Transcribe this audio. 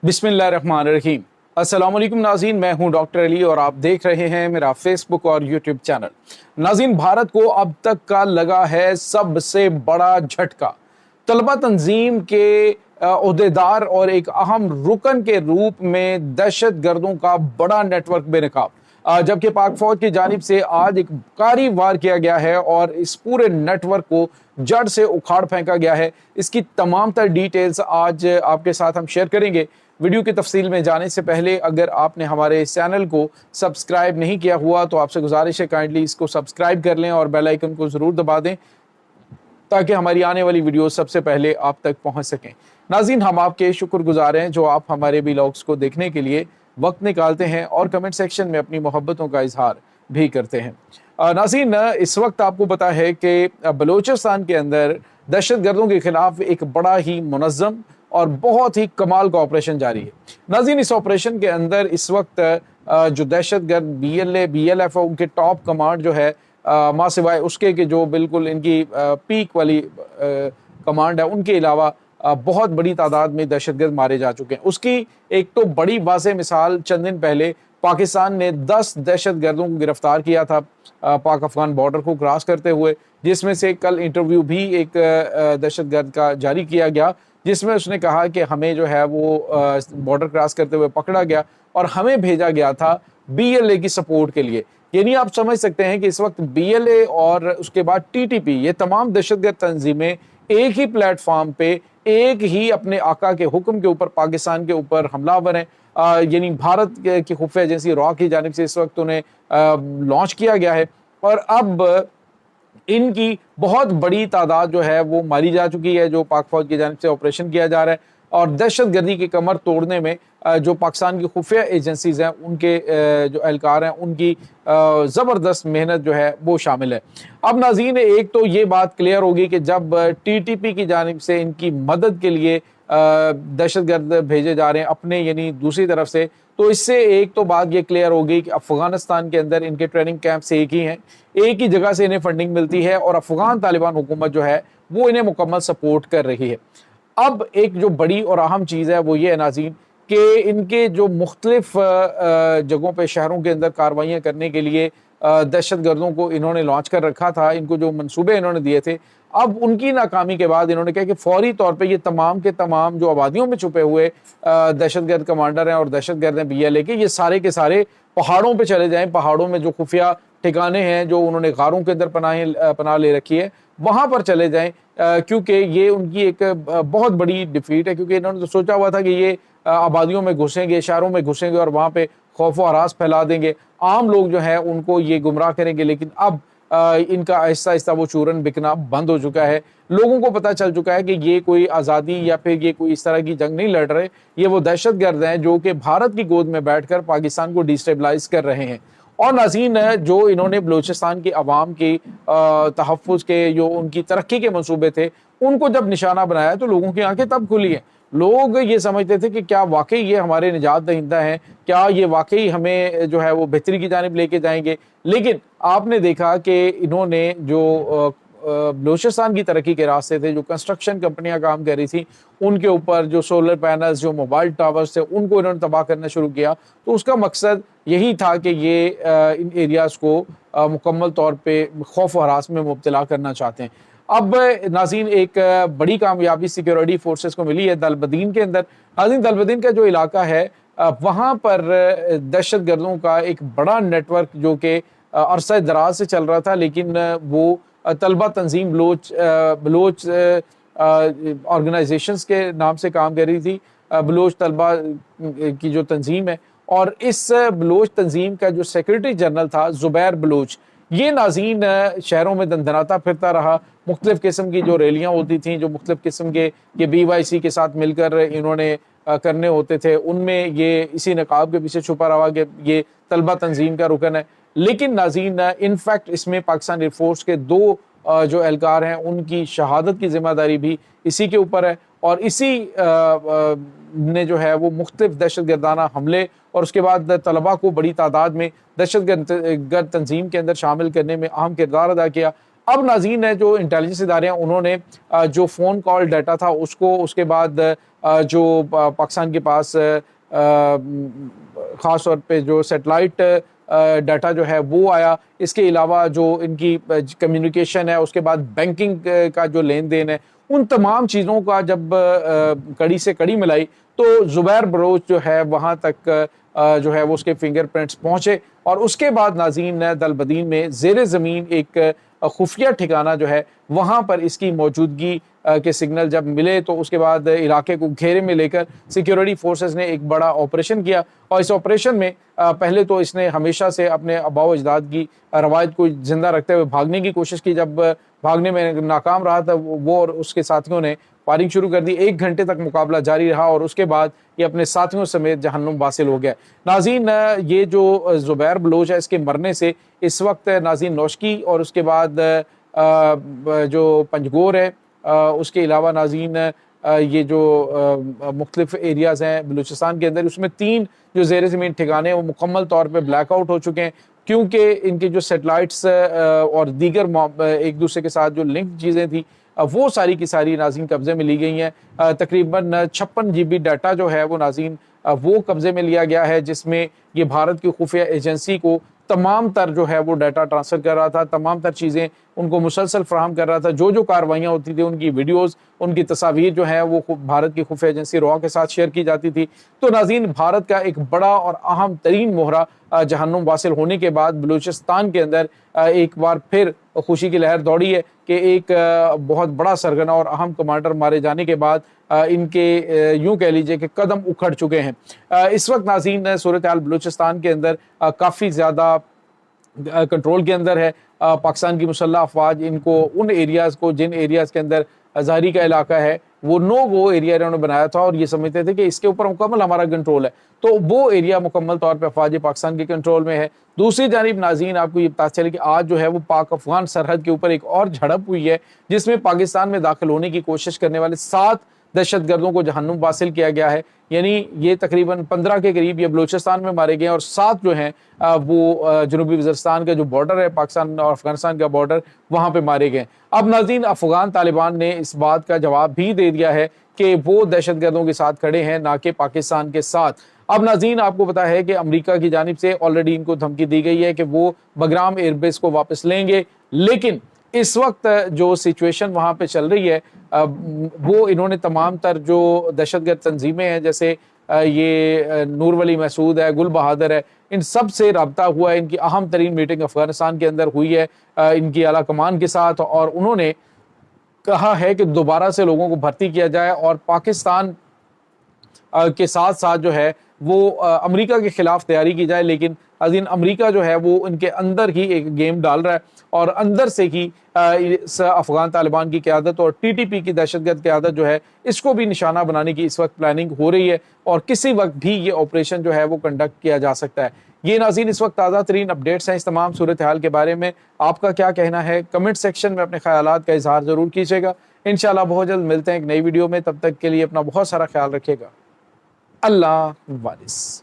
बिस्मिल्लाहिर्रहमानिर्रहीम। अस्सलाम वालेकुम नाज़रीन, मैं हूं डॉक्टर अली और आप देख रहे हैं मेरा फेसबुक और यूट्यूब चैनल। नाज़रीन, भारत को अब तक का लगा है सबसे बड़ा झटका। तलबा तंजीम के ओहदेदार और एक अहम रुकन के रूप में दहशत गर्दों का बड़ा नेटवर्क बेनकाब, जबकि पाक फौज की जानिब से आज एक कारी वार किया गया है और इस पूरे नेटवर्क को जड़ से उखाड़ फेंका गया है। इसकी तमाम तर डिटेल्स आज आपके साथ हम शेयर करेंगे। वीडियो की तफसील में जाने से पहले अगर आपने हमारे इस चैनल को सब्सक्राइब नहीं किया हुआ तो आपसे गुजारिश है काइंडली इसको सब्सक्राइब कर लें और बेल आइकन को ज़रूर दबा दें ताकि हमारी आने वाली वीडियो सबसे पहले आप तक पहुंच सकें। नाज़रीन, हम आपके शुक्रगुजार हैं जो आप हमारे व्लॉग्स को देखने के लिए वक्त निकालते हैं और कमेंट सेक्शन में अपनी मोहब्बतों का इजहार भी करते हैं। नाज़रीन, इस वक्त आपको पता है कि बलूचिस्तान के अंदर दहशत गर्दों के खिलाफ एक बड़ा ही मुनज़्ज़म और बहुत ही कमाल का ऑपरेशन जारी है। नाज़रीन, इस ऑपरेशन के अंदर इस वक्त जो दहशत गर्द BLA BLF उनके टॉप कमांड जो है, मां सिवाय उसके कि जो बिल्कुल इनकी पीक वाली कमांड है, उनके अलावा बहुत बड़ी तादाद में दहशतगर्द मारे जा चुके हैं। उसकी एक तो बड़ी वाज़ेह मिसाल चंद दिन पहले पाकिस्तान ने 10 दहशतगर्दों को गिरफ्तार किया था पाक अफगान बॉर्डर को क्रॉस करते हुए, जिसमें से कल इंटरव्यू भी एक दहशतगर्द का जारी किया गया जिसमें उसने कहा कि हमें जो है वो बॉर्डर क्रॉस करते हुए पकड़ा गया और हमें भेजा गया था BLA की सपोर्ट के लिए। यानी आप समझ सकते हैं कि इस वक्त BLA और उसके बाद TTP, ये तमाम दहशतगर्द तंजीमें एक ही प्लेटफॉर्म पे एक ही अपने आका के हुक्म के ऊपर पाकिस्तान के ऊपर हमलावर हैं। यानी भारत की खुफिया एजेंसी रॉ की जानिब से इस वक्त उन्हें लॉन्च किया गया है और अब इनकी बहुत बड़ी तादाद जो है वो मारी जा चुकी है जो पाक फौज की जानिब से ऑपरेशन किया जा रहा है। और दहशत गर्दी की कमर तोड़ने में जो पाकिस्तान की खुफिया एजेंसीज हैं, उनके जो एहलकार हैं, उनकी ज़बरदस्त मेहनत जो है वो शामिल है। अब नाज़रीन, एक तो ये बात क्लियर होगी कि जब TTP की जानिब से इनकी मदद के लिए दहशतगर्द भेजे जा रहे हैं अपने यानी दूसरी तरफ से, तो इससे एक तो बात ये क्लियर होगी कि अफगानिस्तान के अंदर इनके ट्रेनिंग कैंप्स एक ही हैं, एक ही जगह से इन्हें फंडिंग मिलती है और अफगान तालिबान हुकूमत जो है वो इन्हें मुकम्मल सपोर्ट कर रही है। अब एक जो बड़ी और अहम चीज़ है वो ये है नाज़रीन कि इनके जो मुख्तलिफ जगहों पे शहरों के अंदर कार्रवाइयाँ करने के लिए दहशत गर्दों को इन्होंने लॉन्च कर रखा था, इनको जो मंसूबे इन्होंने दिए थे, अब उनकी नाकामी के बाद इन्होंने कहा कि फौरी तौर पे ये तमाम के तमाम जो आबादियों में छुपे हुए दहशतगर्द कमांडर हैं और दहशतगर्द हैं BLA के, ये सारे के सारे पहाड़ों पे चले जाएं। पहाड़ों में जो खुफिया ठिकाने हैं जो उन्होंने गारों के अंदर पनाह ले रखी है, वहाँ पर चले जाएं, क्योंकि ये उनकी एक बहुत बड़ी डिफीट है। क्योंकि इन्होंने तो सोचा हुआ था कि ये आबादियों में घुसेंगे, शहरों में घुसेंगे और वहाँ पे खौफ व हरास फैला देंगे, आम लोग जो है उनको ये गुमराह करेंगे। लेकिन अब इनका आहिस्ता आहिस्ता वो चूरन बिकना बंद हो चुका है। लोगों को पता चल चुका है कि ये कोई आज़ादी या फिर ये कोई इस तरह की जंग नहीं लड़ रहे, ये वो दहशतगर्द हैं जो कि भारत की गोद में बैठकर पाकिस्तान को डिस्टेबलाइज कर रहे हैं। और नाज़रीन, जो इन्होंने बलूचिस्तान की आवाम की तहफ़्फ़ुज़ के जो उनकी तरक्की के मंसूबे थे उनको जब निशाना बनाया तो लोगों की आंखें तब खुली हैं। लोग ये समझते थे कि क्या वाकई ये हमारे निजात दहिंदा हैं, क्या ये वाकई हमें जो है वो बेहतरी की जानिब लेके जाएंगे। लेकिन आपने देखा कि इन्होंने जो बलूचिस्तान की तरक्की के रास्ते थे, जो कंस्ट्रक्शन कंपनियां काम कर रही थी उनके ऊपर, जो सोलर पैनल्स, जो मोबाइल टावर्स थे, उनको इन्होंने तबाह करना शुरू किया। तो उसका मकसद यही था कि ये इन एरियाज़ को मुकम्मल तौर पे खौफ व हरास में मुब्तला करना चाहते हैं। अब नाज़रीन, एक बड़ी कामयाबी सिक्योरिटी फोर्सेस को मिली है दलबदीन के अंदर। नाज़रीन, दलबदीन का जो इलाका है वहाँ पर दहशत गर्दों का एक बड़ा नेटवर्क जो कि अरसा दराज से चल रहा था, लेकिन वो तलबा तंजीम बलोच ऑर्गेनाइजेशंस के नाम से काम कर रही थी, बलोच तलबा की जो तंजीम है। और इस बलोच तंजीम का जो सेक्रेटरी जनरल था ज़ुबैर बलोच, ये नाज़रीन शहरों में दंदनाता फिरता रहा। मुख्तलिफ़ किस्म की जो रैलियाँ होती थीं, जो मुख्तलिफ़ किस्म के ये BYC के साथ मिलकर इन्होंने करने होते थे, उनमें ये इसी नकाब के पीछे छुपा रहा कि ये तलबा तंजीम का रुकन है। लेकिन नाज़रीन, इनफैक्ट इसमें पाकिस्तान एयरफोर्स के 2 जो एहलकार हैं उनकी शहादत की ज़िम्मेदारी भी इसी के ऊपर है। और इसी ने जो है वो मुख्तलिफ दहशतगर्दाना हमले और उसके बाद तलबा को बड़ी तादाद में दहशतगर्द तंजीम के अंदर शामिल करने में अहम किरदार अदा किया। اب ناظرین ہے جو انٹیلیجنس ادارے ہیں انہوں نے جو فون کال ڈیٹا تھا اس کو، اس کے بعد جو پاکستان کے پاس خاص طور پہ جو سیٹلائٹ ڈیٹا جو ہے وہ آیا، اس کے علاوہ جو ان کی کمیونیکیشن ہے، اس کے بعد بینکنگ کا جو لین دین ہے، ان تمام چیزوں کا جب کڑی سے کڑی ملائی تو زبیر بلوچ جو ہے وہاں تک جو ہے وہ اس کے فنگر پرنٹس پہنچے، اور اس کے بعد ناظرین دل بدین میں زیر زمین ایک خفیہ ٹھکانہ جو ہے وہاں پر اس کی موجودگی کے سگنل جب ملے تو اس کے بعد علاقے کو گھیرے میں لے کر سیکیورٹی فورسز نے ایک بڑا آپریشن کیا، اور اس آپریشن میں پہلے تو اس نے ہمیشہ سے اپنے آباء و اجداد کی روایت کو زندہ رکھتے ہوئے بھاگنے کی کوشش کی۔ جب بھاگنے میں ناکام رہا تھا وہ اور اس کے ساتھیوں نے فائرنگ شروع کر دی، 1 گھنٹے تک مقابلہ جاری رہا اور اس کے بعد یہ اپنے ساتھیوں سمیت جہنم واصل ہو گیا۔ ناظرین یہ جو زبیر بلوچ ہے اس کے مرنے سے اس وقت ناظرین نوشکی اور اس کے بعد جو پنجگور ہے، اس کے علاوہ ناظرین یہ جو مختلف ایریاز ہیں بلوچستان کے اندر، اس میں 3 جو زیر زمین ٹھکانے ہیں وہ مکمل طور پہ بلیک آؤٹ ہو چکے ہیں، کیونکہ ان کے جو سیٹلائٹس اور دیگر ایک دوسرے کے ساتھ جو لنک چیزیں تھیں وہ ساری کی ساری ناظرین قبضے میں لی گئی ہیں۔ تقریباً 56 GB ڈیٹا جو ہے وہ ناظرین وہ قبضے میں لیا گیا ہے، جس میں یہ بھارت کی خفیہ ایجنسی کو تمام تر جو ہے وہ ڈیٹا ٹرانسفر کر رہا تھا، تمام تر چیزیں ان کو مسلسل فراہم کر رہا تھا، جو کاروائیاں ہوتی تھیں ان کی ویڈیوز، ان کی تصاویر جو ہیں وہ بھارت کی خفیہ ایجنسی روا کے ساتھ شیئر کی جاتی تھی۔ تو ناظرین بھارت کا ایک بڑا اور اہم ترین مہرہ جہنم واصل ہونے کے بعد بلوچستان کے اندر ایک بار پھر خوشی کی لہر دوڑی ہے کہ ایک بہت بڑا سرگنا اور اہم کمانڈر مارے جانے کے بعد ان کے یوں کہہ لیجئے کہ قدم اکھڑ چکے ہیں۔ اس وقت ناظرین صورتحال بلوچستان کے اندر کافی زیادہ کنٹرول کے اندر ہے۔ پاکستان کی مسلح افواج ان کو ان ایریاز کو، جن ایریاز کے اندر ازہری کا علاقہ ہے، وہ ایریا انہوں نے بنایا تھا اور یہ سمجھتے تھے کہ اس کے اوپر مکمل ہمارا کنٹرول ہے، تو وہ ایریا مکمل طور پہ افواج پاکستان کے کنٹرول میں ہے۔ دوسری جانب ناظرین آپ کو یہ پتہ چلے کہ آج جو ہے وہ پاک افغان سرحد کے اوپر ایک اور جھڑپ ہوئی ہے، جس میں پاکستان میں داخل ہونے کی کوشش کرنے والے 7 دہشت گردوں کو جہنم واصل کیا گیا ہے، یعنی یہ تقریباً 15 کے قریب یہ بلوچستان میں مارے گئے اور 7 جو ہیں وہ جنوبی وزیرستان کا جو بارڈر ہے پاکستان اور افغانستان کا بارڈر، وہاں پہ مارے گئے۔ اب ناظرین افغان طالبان نے اس بات کا جواب بھی دے دیا ہے کہ وہ دہشت گردوں کے ساتھ کھڑے ہیں، نہ کہ پاکستان کے ساتھ۔ اب ناظرین آپ کو پتا ہے کہ امریکہ کی جانب سے آلریڈی ان کو دھمکی دی گئی ہے کہ وہ بگرام ایئر بیس کو واپس لیں گے، لیکن اس وقت جو سچویشن وہاں پہ چل رہی ہے وہ انہوں نے تمام تر جو دہشت گرد تنظیمیں ہیں، جیسے یہ نور ولی محسود ہے، گل بہادر ہے، ان سب سے رابطہ ہوا ہے۔ ان کی اہم ترین میٹنگ افغانستان کے اندر ہوئی ہے ان کی اعلیٰ کمان کے ساتھ، اور انہوں نے کہا ہے کہ دوبارہ سے لوگوں کو بھرتی کیا جائے اور پاکستان کے ساتھ ساتھ جو ہے وہ امریکہ کے خلاف تیاری کی جائے، لیکن امریکہ جو ہے وہ ان کے اندر ہی ایک گیم ڈال رہا ہے اور اندر سے ہی افغان طالبان کی قیادت اور ٹی ٹی پی کی دہشت گرد قیادت جو ہے اس کو بھی نشانہ بنانے کی اس وقت پلاننگ ہو رہی ہے، اور کسی وقت بھی یہ آپریشن جو ہے وہ کنڈکٹ کیا جا سکتا ہے۔ یہ ناظرین اس وقت تازہ ترین اپڈیٹس ہیں اس تمام صورتحال کے بارے میں۔ آپ کا کیا کہنا ہے؟ کمنٹ سیکشن میں اپنے خیالات کا اظہار ضرور کیجیے گا۔ انشاءاللہ بہت جلد ملتے ہیں ایک نئی ویڈیو میں، تب تک کے لیے اپنا بہت سارا خیال رکھیے گا۔ اللہ حافظ۔